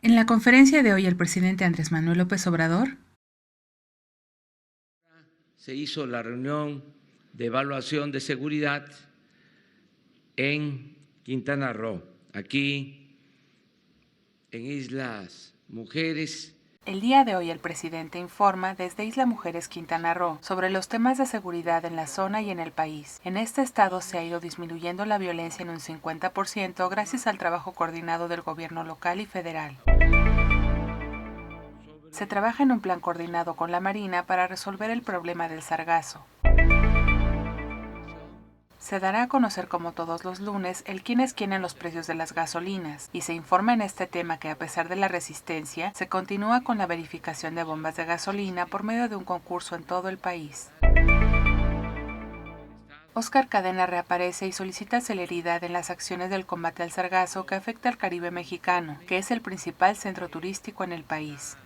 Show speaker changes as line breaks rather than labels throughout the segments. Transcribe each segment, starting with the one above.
En la conferencia de hoy, el presidente Andrés Manuel López Obrador
se hizo la reunión de evaluación de seguridad en Quintana Roo, aquí en Islas Mujeres.
El día de hoy el presidente informa desde Isla Mujeres, Quintana Roo, sobre los temas de seguridad en la zona y en el país. En este estado se ha ido disminuyendo la violencia en un 50% gracias al trabajo coordinado del gobierno local y federal. Se trabaja en un plan coordinado con la Marina para resolver el problema del sargazo. Se dará a conocer como todos los lunes el quién es quién en los precios de las gasolinas y se informa en este tema que a pesar de la resistencia, se continúa con la verificación de bombas de gasolina por medio de un concurso en todo el país. Óscar Cadena reaparece y solicita celeridad en las acciones del combate al sargazo que afecta al Caribe mexicano, que es el principal centro turístico en el país.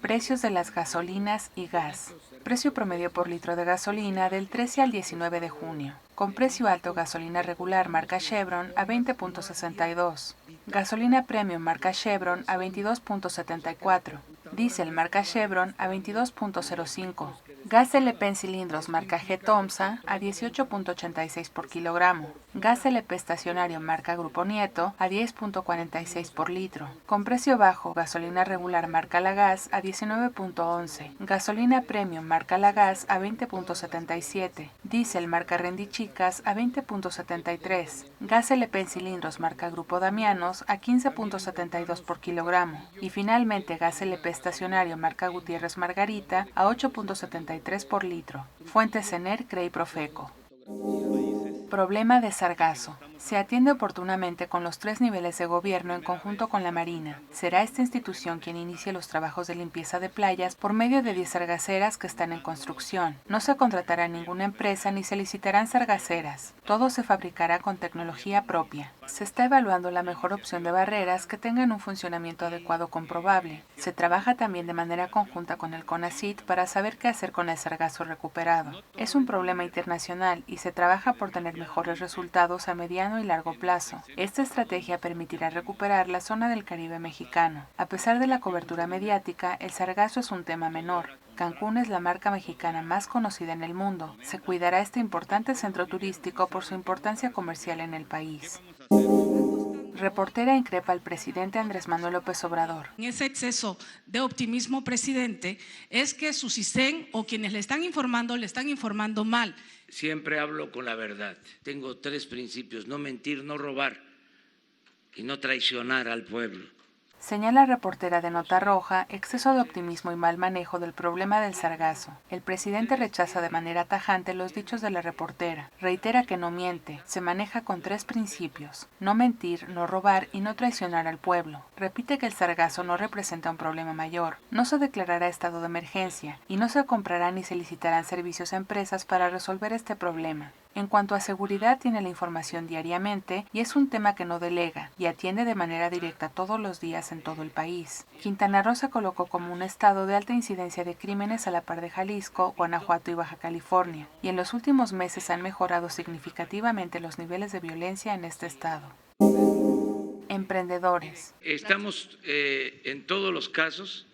Precios de las gasolinas y gas. Precio promedio por litro de gasolina del 13 al 19 de junio. Con precio alto gasolina regular marca Chevron a 20.62. Gasolina premium marca Chevron a 22.74. Diésel marca Chevron a 22.05. Gas LP en cilindros marca G-Tomsa a 18.86 por kilogramo. Gas LP estacionario marca Grupo Nieto a 10.46 por litro. Con precio bajo, gasolina regular marca La Gas a 19.11. Gasolina premium marca La Gas a 20.77. Diésel marca Rendichicas a 20.73. Gas LP en cilindros marca Grupo Damianos a 15.72 por kilogramo. Y finalmente gas LP estacionario marca Gutiérrez Margarita a 8.73 por litro. Fuentes ENER, CRE y Profeco. Problema de sargazo. Se atiende oportunamente con los 3 niveles de gobierno en conjunto con la Marina. Será esta institución quien inicie los trabajos de limpieza de playas por medio de 10 sargaceras que están en construcción. No se contratará ninguna empresa ni se licitarán sargaceras. Todo se fabricará con tecnología propia. Se está evaluando la mejor opción de barreras que tengan un funcionamiento adecuado comprobable. Se trabaja también de manera conjunta con el CONACYT para saber qué hacer con el sargazo recuperado. Es un problema internacional y se trabaja por tener mejores resultados a mediano y largo plazo. Esta estrategia permitirá recuperar la zona del Caribe mexicano. A pesar de la cobertura mediática, el sargazo es un tema menor. Cancún es la marca mexicana más conocida en el mundo. Se cuidará este importante centro turístico por su importancia comercial en el país. Reportera increpa al presidente Andrés Manuel López Obrador.
En ese exceso de optimismo, presidente, es que su CISEN o quienes le están informando mal.
Siempre hablo con la verdad. Tengo 3 principios: no mentir, no robar y no traicionar al pueblo.
Señala reportera de Nota Roja exceso de optimismo y mal manejo del problema del sargazo. El presidente rechaza de manera tajante los dichos de la reportera. Reitera que no miente. Se maneja con 3 principios: no mentir, no robar y no traicionar al pueblo. Repite que el sargazo no representa un problema mayor. No se declarará estado de emergencia y no se comprarán ni se licitarán servicios a empresas para resolver este problema. En cuanto a seguridad, tiene la información diariamente y es un tema que no delega y atiende de manera directa todos los días en todo el país. Quintana Roo se colocó como un estado de alta incidencia de crímenes a la par de Jalisco, Guanajuato y Baja California, y en los últimos meses han mejorado significativamente los niveles de violencia en este estado. Emprendedores.
Estamos en todos los casos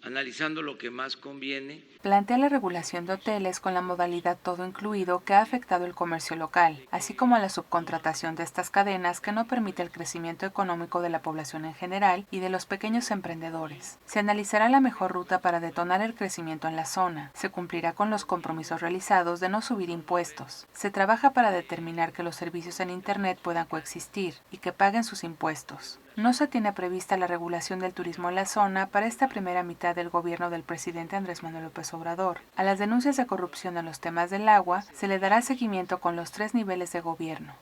analizando lo que más conviene.
Plantea la regulación de hoteles con la modalidad todo incluido que ha afectado el comercio local, así como la subcontratación de estas cadenas que no permite el crecimiento económico de la población en general y de los pequeños emprendedores. Se analizará la mejor ruta para detonar el crecimiento en la zona. Se cumplirá con los compromisos realizados de no subir impuestos. Se trabaja para determinar que los servicios en Internet puedan coexistir y que paguen sus impuestos. No se tiene prevista la regulación del turismo en la zona para esta primera mitad del gobierno del presidente Andrés Manuel López Obrador. A las denuncias de corrupción en los temas del agua se le dará seguimiento con los 3 niveles de gobierno.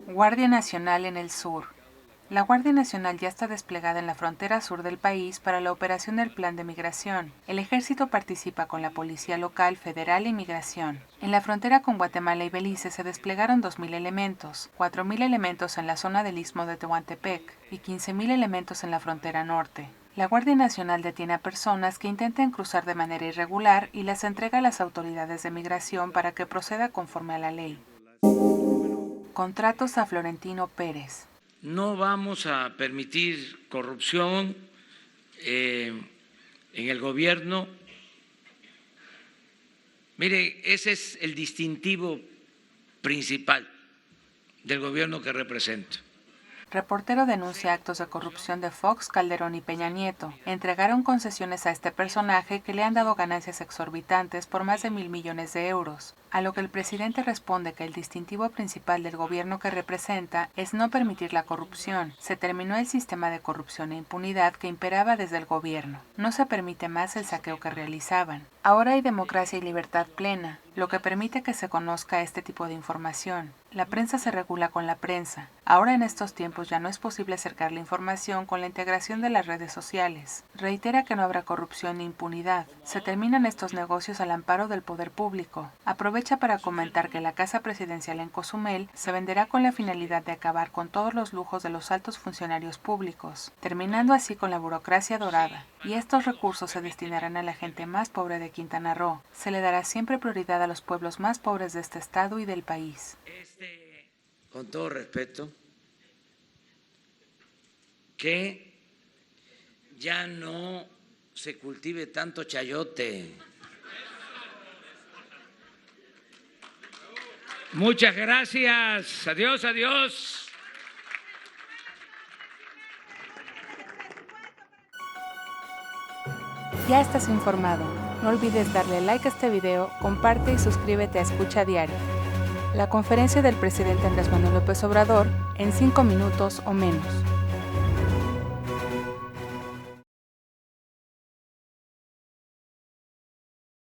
Guardia Nacional en el sur. La Guardia Nacional ya está desplegada en la frontera sur del país para la operación del Plan de Migración. El Ejército participa con la Policía Local, Federal y Migración. En la frontera con Guatemala y Belice se desplegaron 2.000 elementos, 4.000 elementos en la zona del Istmo de Tehuantepec y 15.000 elementos en la frontera norte. La Guardia Nacional detiene a personas que intenten cruzar de manera irregular y las entrega a las autoridades de migración para que proceda conforme a la ley. Contratos a Florentino Pérez.
No vamos a permitir corrupción en el gobierno. Mire, ese es el distintivo principal del gobierno que represento.
Reportero denuncia actos de corrupción de Fox, Calderón y Peña Nieto. Entregaron concesiones a este personaje que le han dado ganancias exorbitantes por más de 1,000 millones de euros, a lo que el presidente responde que el distintivo principal del gobierno que representa es no permitir la corrupción. Se terminó el sistema de corrupción e impunidad que imperaba desde el gobierno. No se permite más el saqueo que realizaban. Ahora hay democracia y libertad plena, lo que permite que se conozca este tipo de información. La prensa se regula con la prensa. Ahora en estos tiempos ya no es posible acercar la información con la integración de las redes sociales. Reitera que no habrá corrupción ni impunidad. Se terminan estos negocios al amparo del poder público. Aprovecha para comentar que la casa presidencial en Cozumel se venderá con la finalidad de acabar con todos los lujos de los altos funcionarios públicos, terminando así con la burocracia dorada. Y estos recursos se destinarán a la gente más pobre de Quintana Roo. Se le dará siempre prioridad a los pueblos más pobres de este estado y del país.
Con todo respeto, que ya no se cultive tanto chayote. Muchas gracias. Adiós, adiós.
Ya estás informado. No olvides darle like a este video, comparte y suscríbete a Escucha Diario. La conferencia del presidente Andrés Manuel López Obrador en 5 minutos o menos.